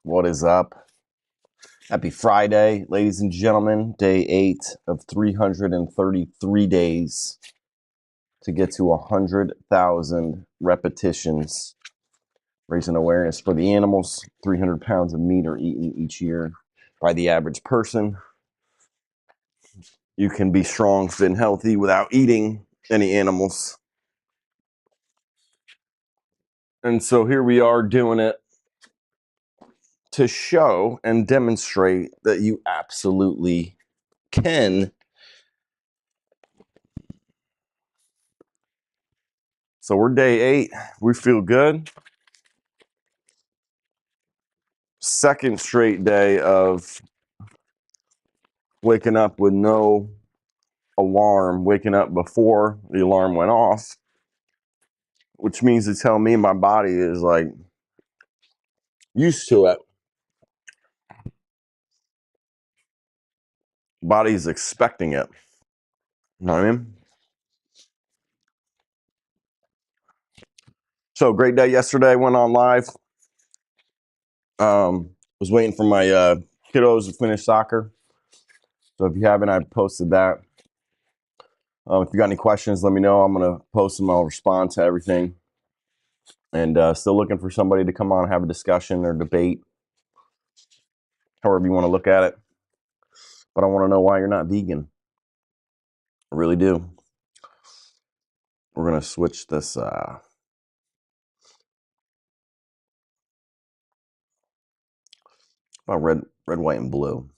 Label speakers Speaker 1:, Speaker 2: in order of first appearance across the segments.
Speaker 1: What is up? Happy Friday, ladies and gentlemen. Day 8 of 333 days to get to 100,000 repetitions. Raising awareness for the animals. 300 pounds of meat are eaten each year by the average person. You can be strong, fit, and healthy without eating any animals. And so here we are doing it to show and demonstrate that you absolutely can. So we're day 8. We feel good. Second straight day of waking up with no alarm, waking up before the alarm went off, which means to tell me my body is like used to it. Body's expecting it. You know what I mean? So great day yesterday. Went on live. Was waiting for my kiddos to finish soccer. So if you haven't, I posted that. If you got any questions, let me know. I'm gonna post them. I'll respond to everything. And still looking for somebody to come on and have a discussion or debate, however you want to look at it. But I want to know why you're not vegan. I really do. We're gonna switch this about red, white, and blue.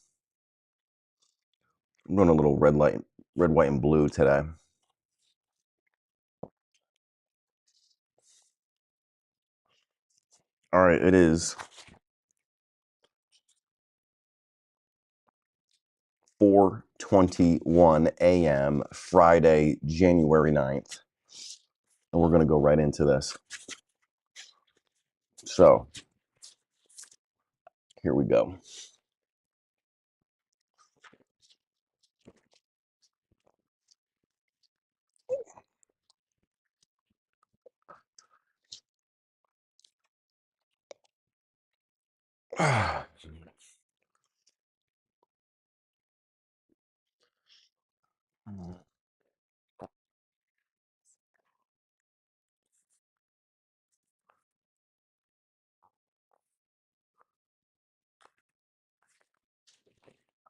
Speaker 1: I'm doing a little red, white, and blue today. All right, it is 4:21 a.m. Friday, January 9th. And we're gonna go right into this. So here we go.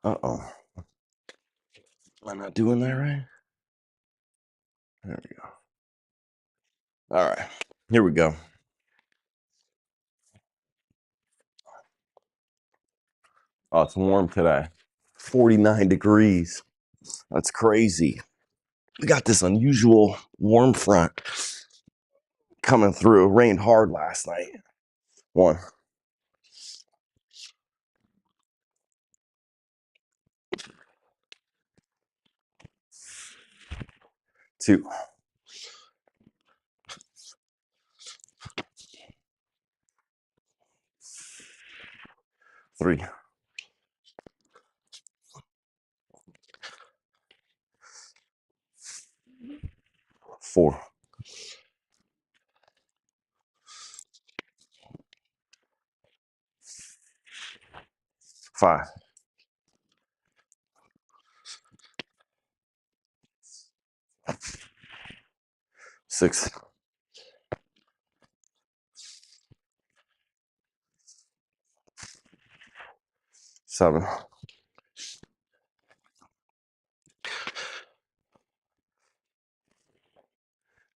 Speaker 1: Uh-oh. Am I not doing that right? There we go. All right, here we go. Oh, it's warm today. 49 degrees. That's crazy. We got this unusual warm front coming through. It rained hard last night. 1, 2, 3, 4, 5, 6, 7,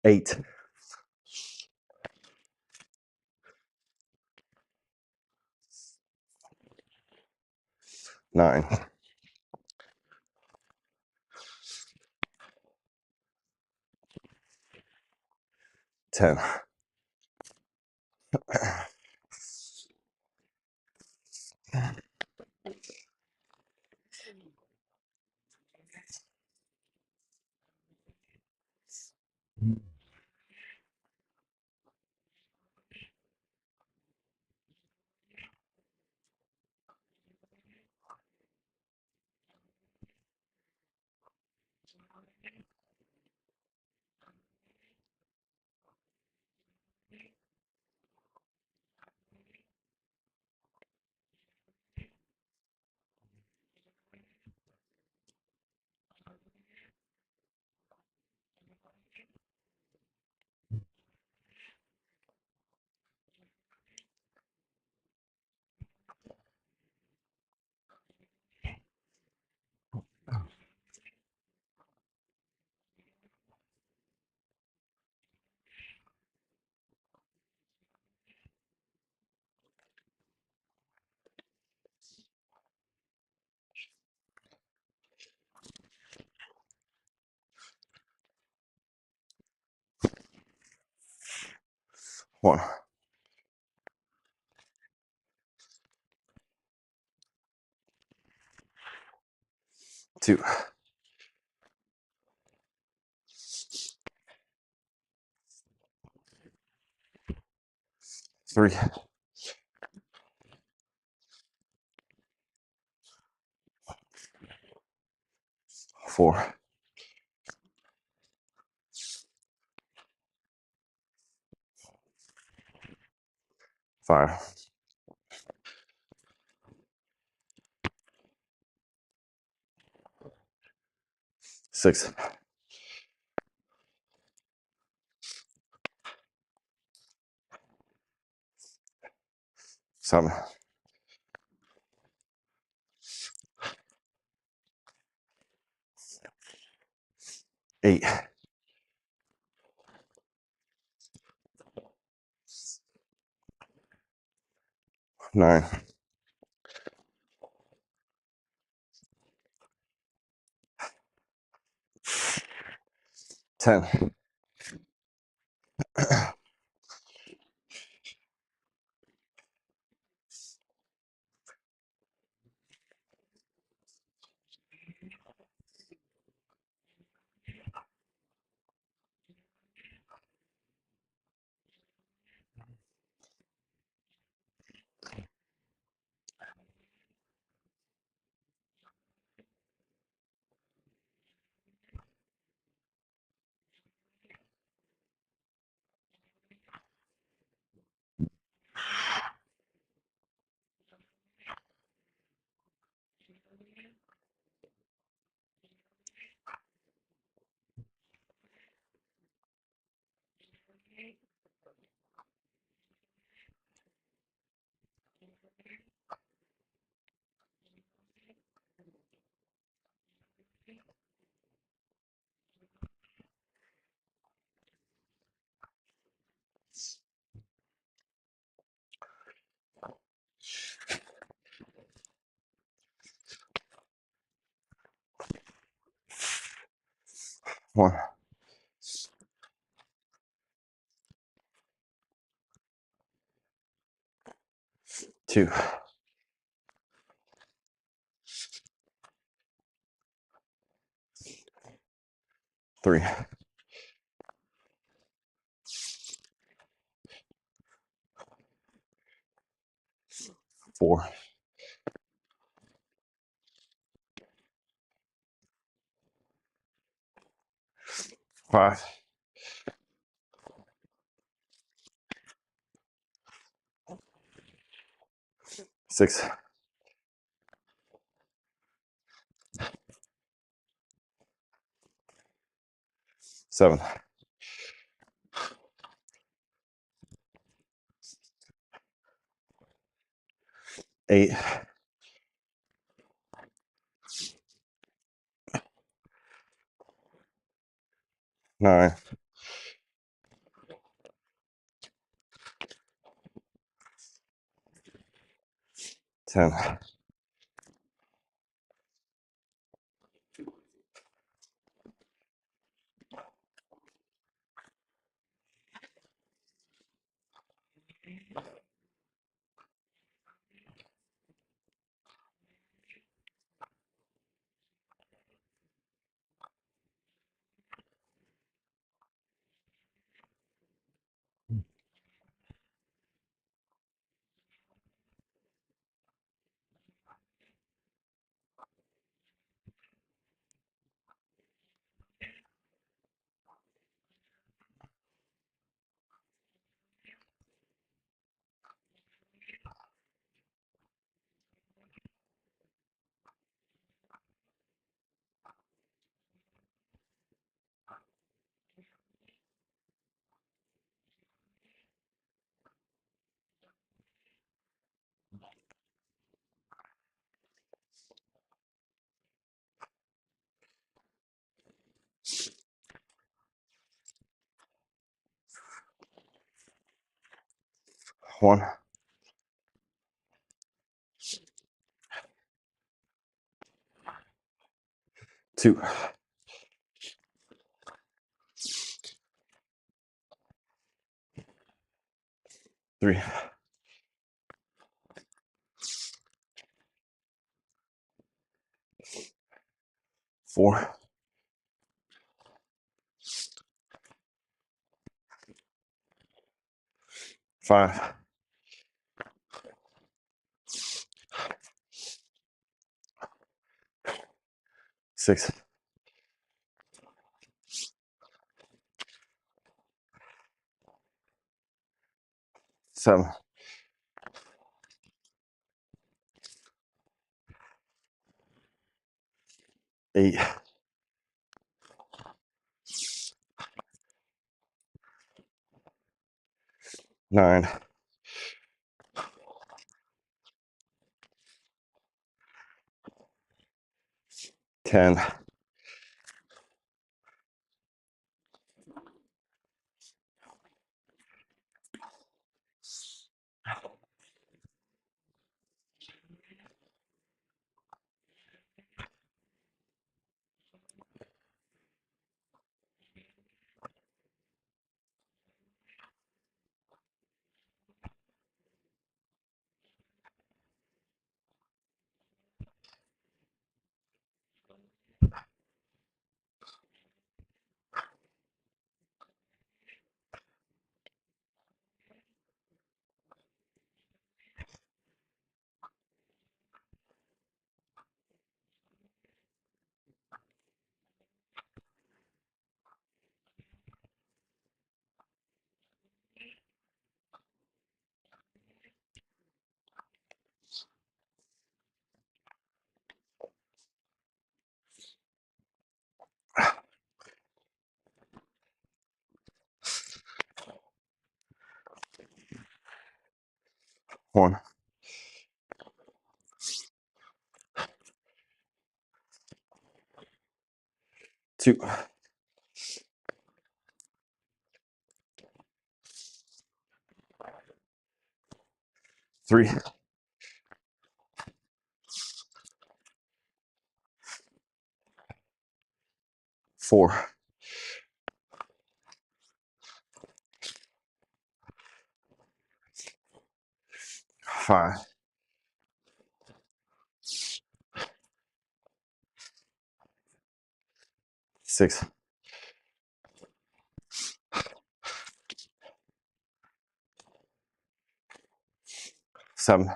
Speaker 1: 8, 9, 10. 1, 2, 3, 4, 5, 6, 7, 8, 9, 10. 1, 2, 3, 4, 5, 6, 7, 8, 9, 10. 1, 2, 3, 4, 5, 6, 7, 8, 9, 10, 1, 2, 3, 4, 5, 6, 7,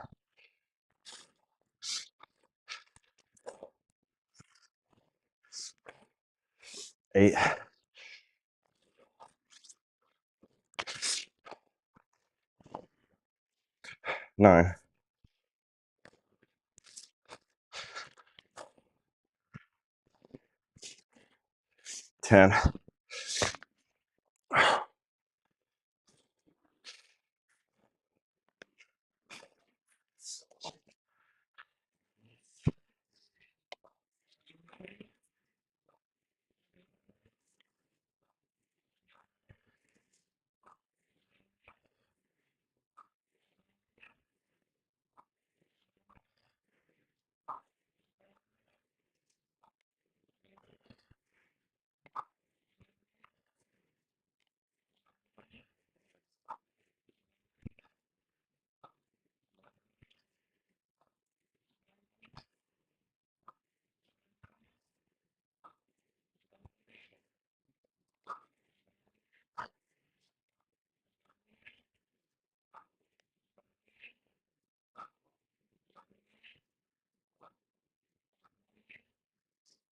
Speaker 1: 8, 9, 10,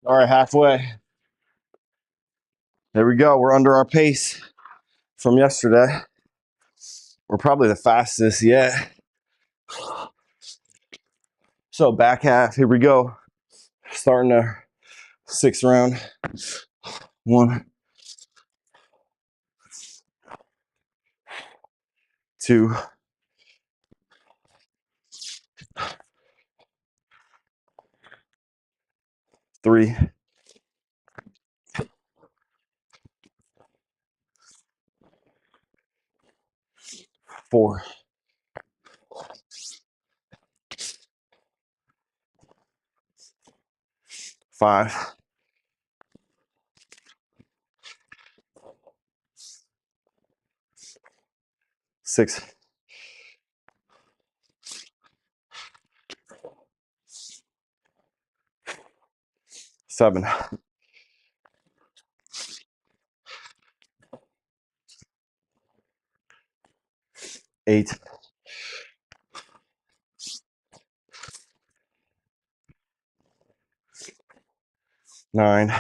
Speaker 1: All right, halfway. There we go. We're under our pace from yesterday. We're probably the fastest yet. So back half, here we go. Starting the 6th round. 1, 2, 3, 4, 5, 6, 7, 8, 9,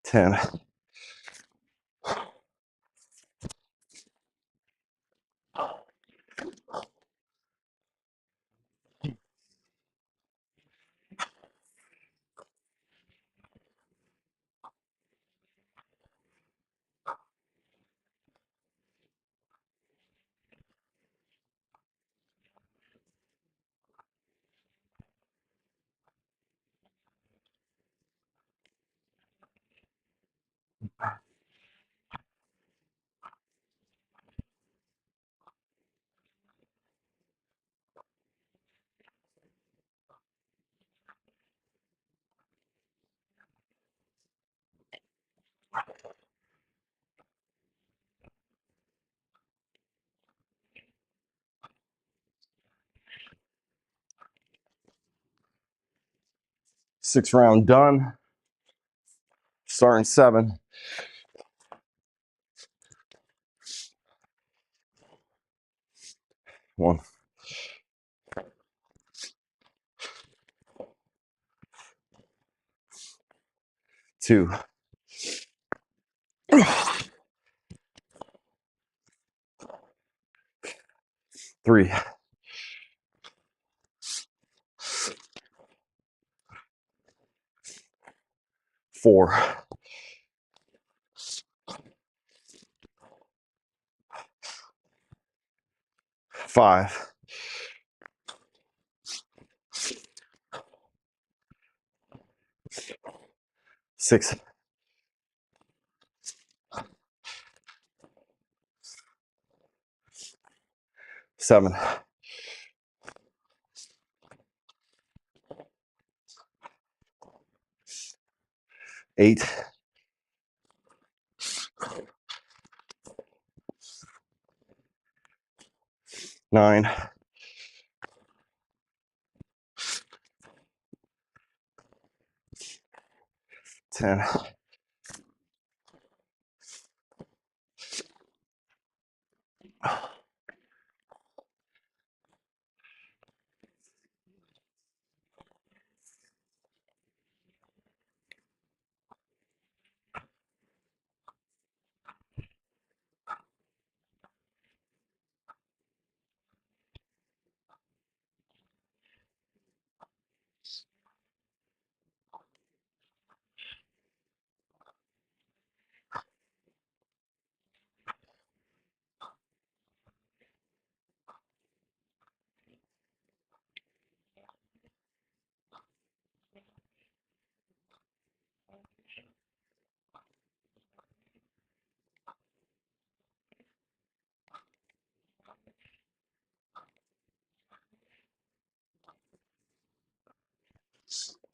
Speaker 1: 10, 6 round done. Starting 7. 1, 2, 3, 4, 5, 6, 7, 8, 9, 10,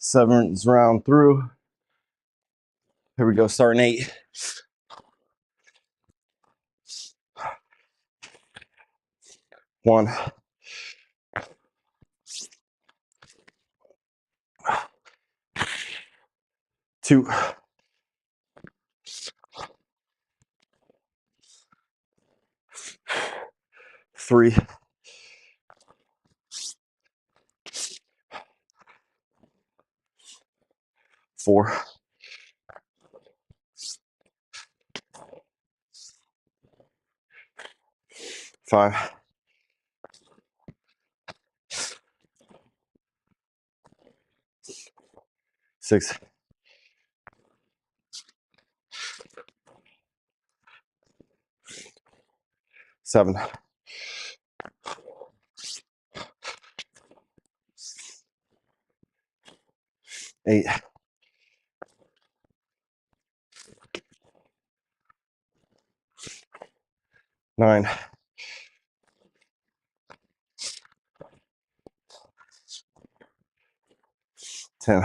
Speaker 1: 7th round through. Here we go, starting 8. 1, 2, 3, 4, 5, 6, 7, 8, 9, 10,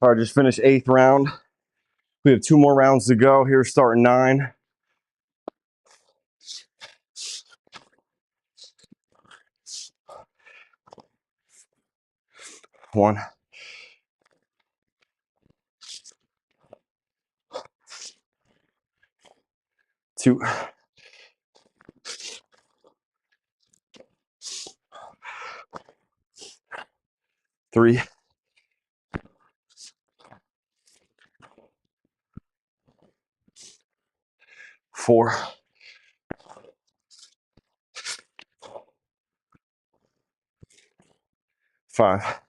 Speaker 1: All right, just finished 8th round. We have 2 more rounds to go. Here, starting 9. 1, 2, 3, 4, 5,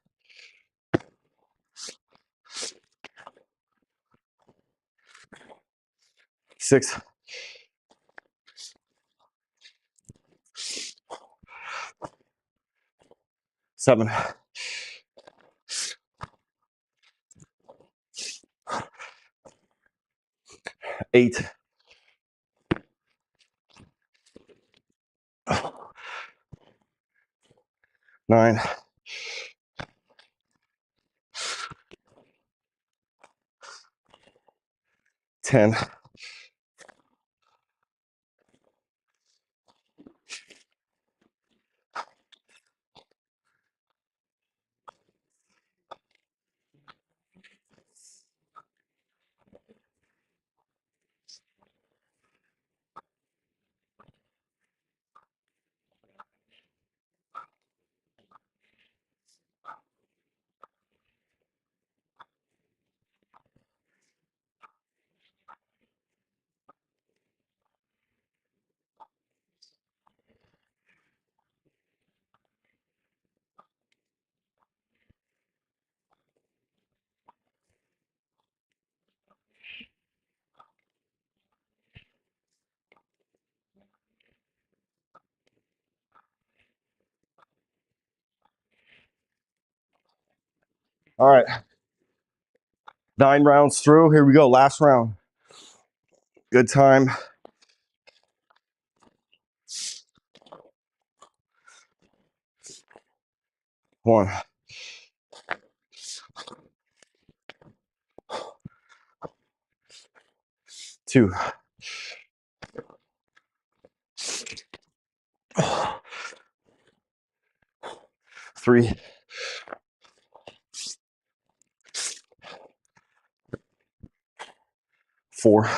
Speaker 1: 6, 7, 8, 9, 10, All right, 9 rounds through. Here we go, last round. Good time. 1, 2, 3, 4,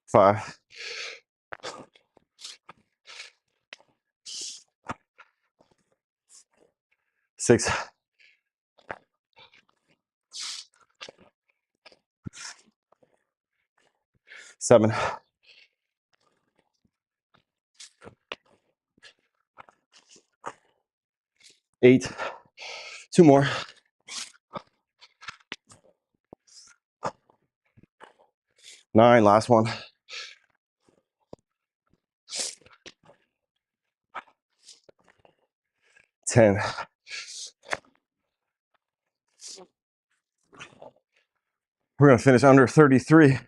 Speaker 1: 5, 6, 7, 8, 2 more, 9, last one, 10. We're gonna finish under 33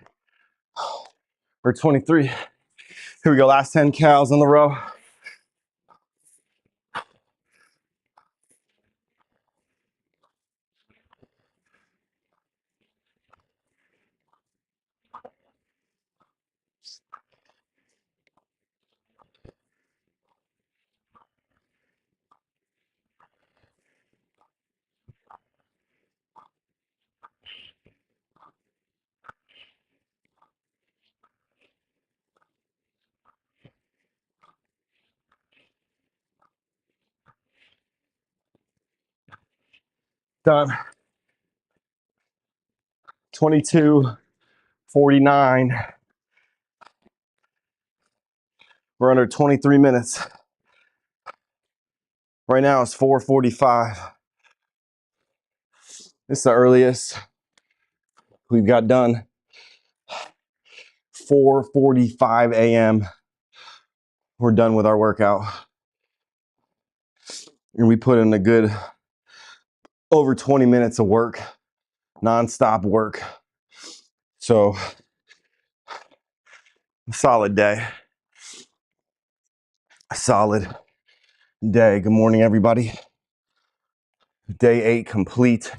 Speaker 1: or 23. Here we go, last 10 cows in the row. Done. 22:49. We're under 23 minutes. Right now it's 4:45. This is the earliest we've got done. 4:45 a.m. We're done with our workout. And we put in a good over 20 minutes of work, non-stop work. So, solid day. Solid. day. Good morning, everybody. Day 8 complete.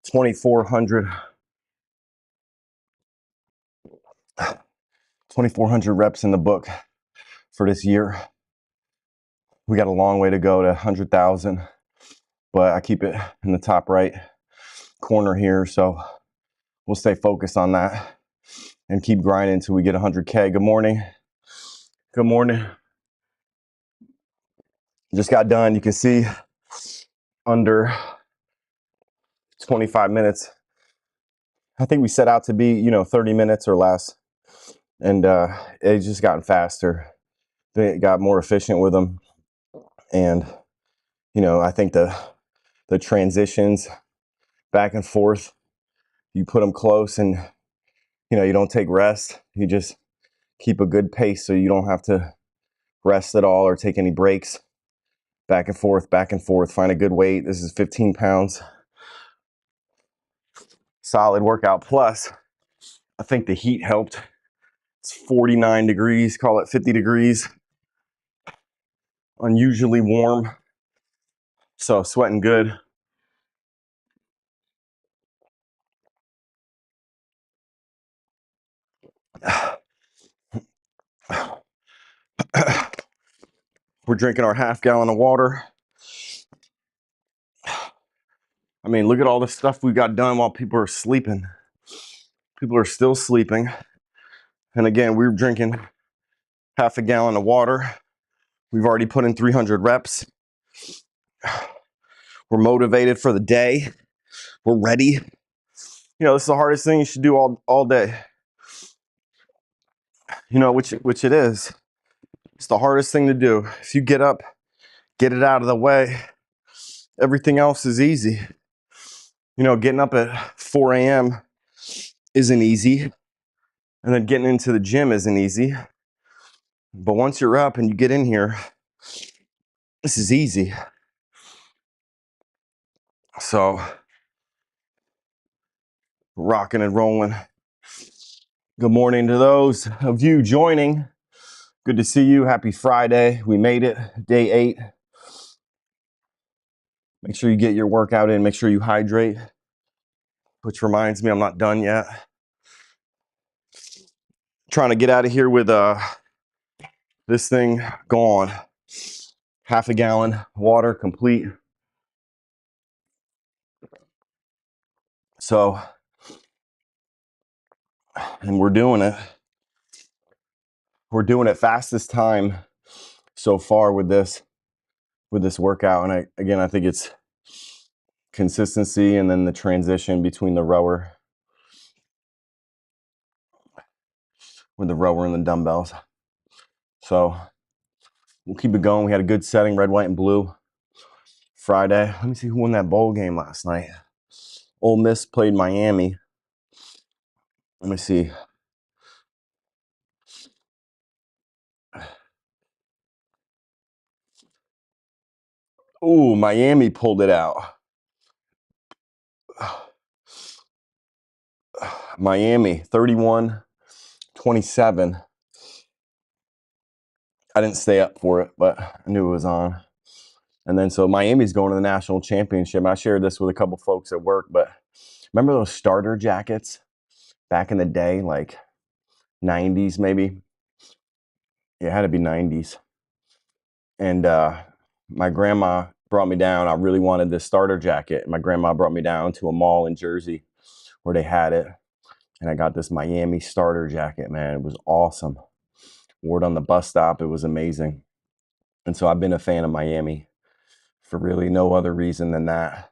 Speaker 1: 2,400 reps in the book for this year. We got a long way to go to 100,000, but I keep it in the top right corner here, so we'll stay focused on that and keep grinding until we get 100K. Good morning. Good morning. Just got done. You can see under 25 minutes. I think we set out to be, 30 minutes or less, and it's just gotten faster. They got more efficient with them, and I think the transitions back and forth, you put them close, and you don't take rest. You just keep a good pace, so you don't have to rest at all or take any breaks. Back and forth, back and forth. Find a good weight. This is 15 pounds. Solid workout. Plus, I think the heat helped. It's 49 degrees, call it 50 degrees. Unusually warm. So sweating good. We're drinking our half gallon of water. I mean, look at all the stuff we got done while people are sleeping. People are still sleeping. And again, we're drinking half a gallon of water. We've already put in 300 reps. We're motivated for the day. We're ready. This is the hardest thing you should do all day. Which it is. It's the hardest thing to do. If you get up, get it out of the way, everything else is easy. Getting up at 4 a.m. isn't easy. And then getting into the gym isn't easy. But once you're up and you get in here, this is easy. So, rocking and rolling. Good morning to those of you joining. Good to see you. Happy Friday. We made it. Day 8. Make sure you get your workout in. Make sure you hydrate. Which reminds me, I'm not done yet. Trying to get out of here with this thing gone. Half a gallon water complete. So, and we're doing it. We're doing it fastest time so far with this workout. And I think it's consistency and then the transition between the rower with the rower and the dumbbells. So we'll keep it going. We had a good setting, red, white, and blue Friday. Let me see who won that bowl game last night. Ole Miss played Miami. Let me see. Ooh, Miami pulled it out. Miami, 31-27. I didn't stay up for it, but I knew it was on. And then so Miami's going to the national championship. I shared this with a couple folks at work, but remember those starter jackets back in the day, like 90s maybe? Yeah, it had to be 90s. And my grandma brought me down. I really wanted this starter jacket. My grandma brought me down to a mall in Jersey where they had it. And I got this Miami starter jacket, man. It was awesome. Wore it on the bus stop. It was amazing. And so I've been a fan of Miami for really no other reason than that.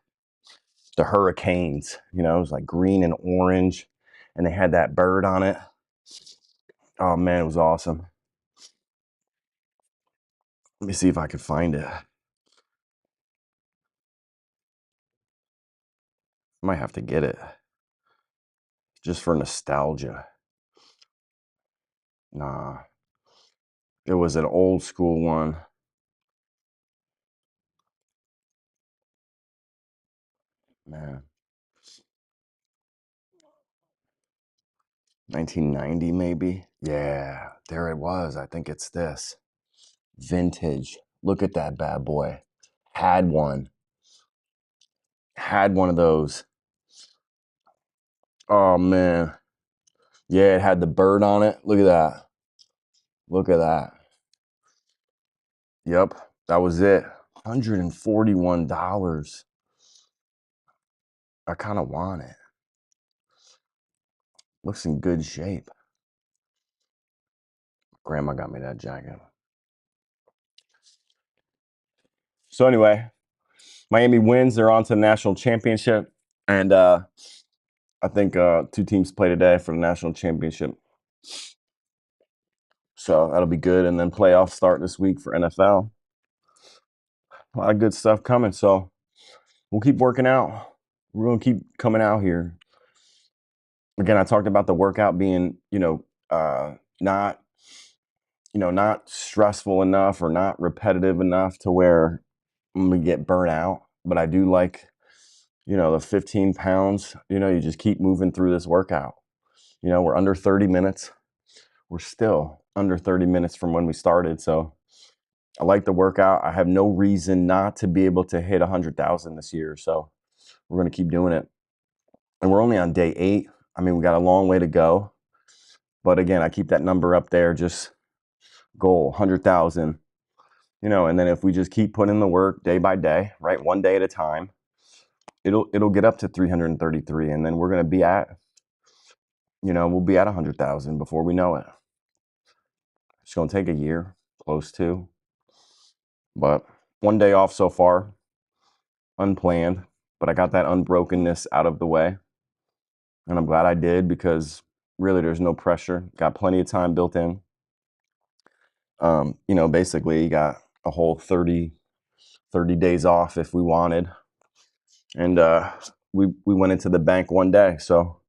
Speaker 1: The Hurricanes, it was like green and orange, and they had that bird on it. Oh man, it was awesome. Let me see if I can find it. I might have to get it just for nostalgia. Nah, it was an old school one. Man, 1990 maybe. Yeah, there it was. I think it's this. Vintage. Look at that bad boy. Had one of those. Oh man. Yeah, it had the bird on it. Look at that. Look at that. Yep, that was it. $141. I kind of want it. Looks in good shape. Grandma got me that jacket. So anyway, Miami wins. They're on to the national championship. And I think 2 teams play today for the national championship. So that'll be good. And then playoffs start this week for NFL. A lot of good stuff coming. So we'll keep working out. We're going to keep coming out here. Again, I talked about the workout being, not stressful enough or not repetitive enough to where I'm going to get burnt out. But I do like, the 15 pounds, you just keep moving through this workout. We're under 30 minutes. We're still under 30 minutes from when we started. So I like the workout. I have no reason not to be able to hit 100,000 this year. So we're going to keep doing it. And we're only on day 8. I mean, we got a long way to go. But again, I keep that number up there, just goal, 100,000. And then if we just keep putting in the work day by day, right, one day at a time, it'll get up to 333. And then we're going to be at, we'll be at 100,000 before we know it. It's going to take a year, close to. But one day off so far, unplanned. But I got that unbrokenness out of the way. And I'm glad I did because really there's no pressure. Got plenty of time built in. Basically you got a whole 30 days off if we wanted. And we went into the bank one day. So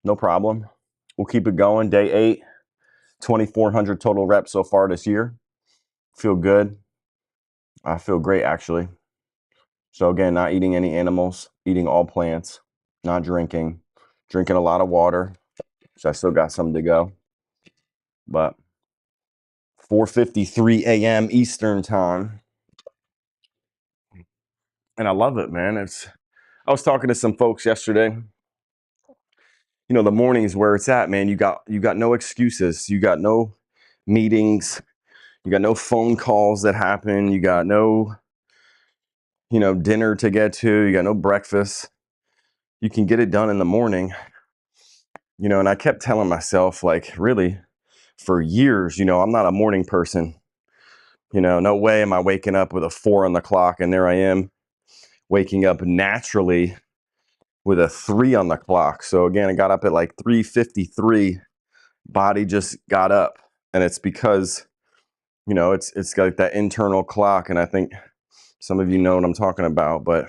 Speaker 1: no problem. We'll keep it going. Day 8, 2,400 total reps so far this year. Feel good. I feel great, actually. So again, not eating any animals, eating all plants, not drinking a lot of water. So I still got some to go. But 4:53 a.m. Eastern time. And I love it, man. I was talking to some folks yesterday. The mornings where it's at, man, you got no excuses. You got no meetings. You got no phone calls that happen. You got no, dinner to get to. You got no breakfast. You can get it done in the morning. And I kept telling myself, like, really, for years, I'm not a morning person. No way am I waking up with a 4 on the clock, and there I am waking up naturally with a 3 on the clock. So again, I got up at like 3:53. Body just got up, and it's because it's got that internal clock. And I think some of you know what I'm talking about, but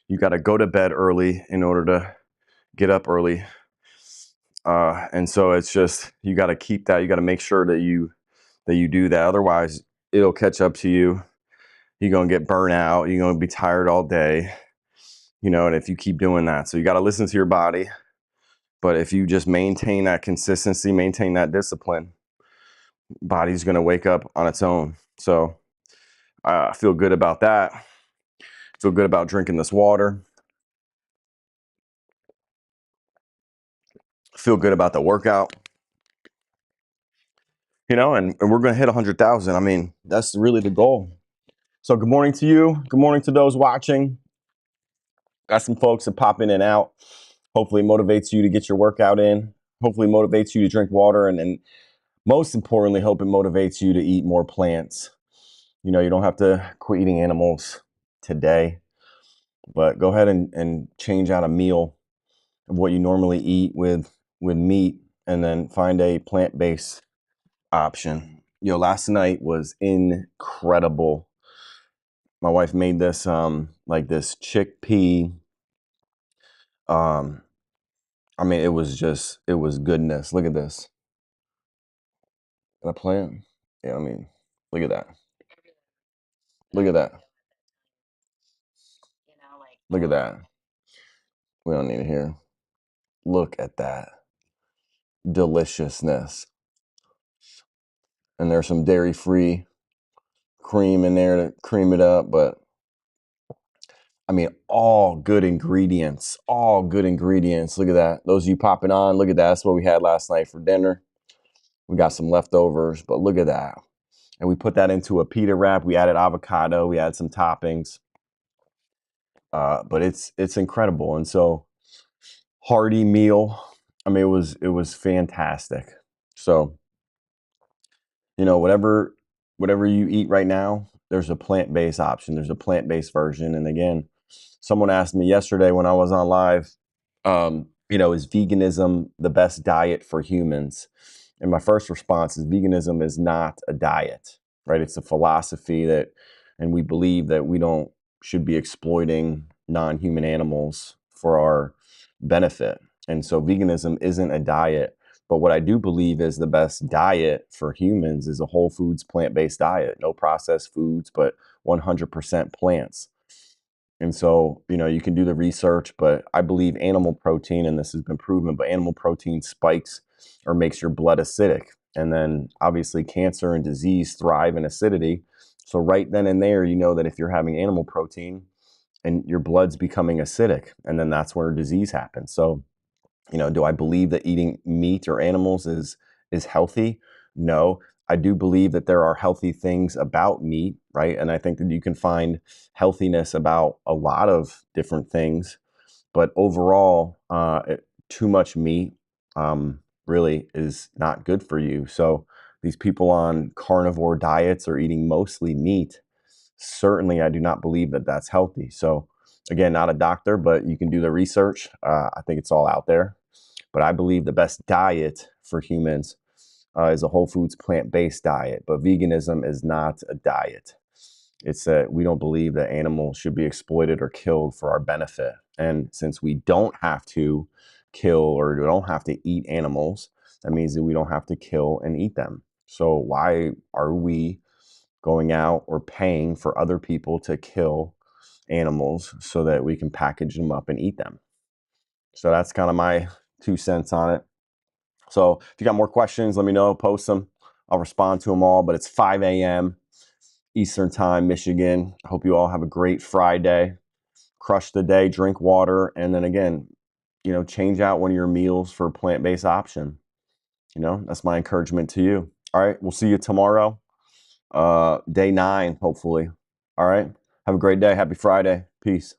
Speaker 1: you got to go to bed early in order to get up early. And so it's just, you got to keep that. You got to make sure that you do that. Otherwise, it'll catch up to you. You're going to get burnt out. You're going to be tired all day, and if you keep doing that. So you got to listen to your body. But if you just maintain that consistency, maintain that discipline, body's going to wake up on its own. So I feel good about that. Feel good about drinking this water. Feel good about the workout. And we're going to hit 100,000. I mean, that's really the goal. So good morning to you. Good morning to those watching. Got some folks that pop in and out. Hopefully it motivates you to get your workout in. Hopefully it motivates you to drink water. And most importantly, hope it motivates you to eat more plants. You don't have to quit eating animals today, but go ahead and change out a meal of what you normally eat with meat, and then find a plant-based option. Last night was incredible. My wife made this like this chickpea. I mean, it was goodness. Look at this. A plant? Yeah, I mean, look at that. Look at that. Look at that. We don't need it here. Look at that deliciousness. And there's some dairy-free cream in there to cream it up, but I mean, all good ingredients, all good ingredients. Look at that. Those of you popping on, look at that. That's what we had last night for dinner. We got some leftovers, but look at that. And we put that into a pita wrap. We added avocado. We added some toppings. But it's incredible. And so hearty meal. I mean, it was fantastic. So, whatever you eat right now, there's a plant-based option. There's a plant-based version. And again, someone asked me yesterday when I was on live, is veganism the best diet for humans? And my first response is veganism is not a diet, right? It's a philosophy and we believe that we don't should be exploiting non-human animals for our benefit. And so veganism isn't a diet. But what I do believe is the best diet for humans is a whole foods, plant-based diet, no processed foods, but 100% plants. And so, you can do the research, but I believe animal protein, and this has been proven, but animal protein spikes or makes your blood acidic. And then obviously cancer and disease thrive in acidity. So right then and there, you know that if you're having animal protein and your blood's becoming acidic, and then that's where disease happens. So, do I believe that eating meat or animals is healthy? No. I do believe that there are healthy things about meat, right? And I think that you can find healthiness about a lot of different things. But overall, too much meat really is not good for you. So these people on carnivore diets are eating mostly meat. Certainly, I do not believe that that's healthy. So again, not a doctor, but you can do the research. I think it's all out there. But I believe the best diet for humans is a whole foods plant-based diet. But veganism is not a diet. It's that we don't believe that animals should be exploited or killed for our benefit. And since we don't have to kill or we don't have to eat animals, that means that we don't have to kill and eat them. So why are we going out or paying for other people to kill animals so that we can package them up and eat them? So that's kind of my 2 cents on it. So if you got more questions, let me know, post them. I'll respond to them all, but it's 5 a.m. Eastern time, Michigan. I hope you all have a great Friday. Crush the day, drink water, and then again, change out one of your meals for a plant-based option. That's my encouragement to you. All right, we'll see you tomorrow. Day 9, hopefully. All right, have a great day. Happy Friday. Peace.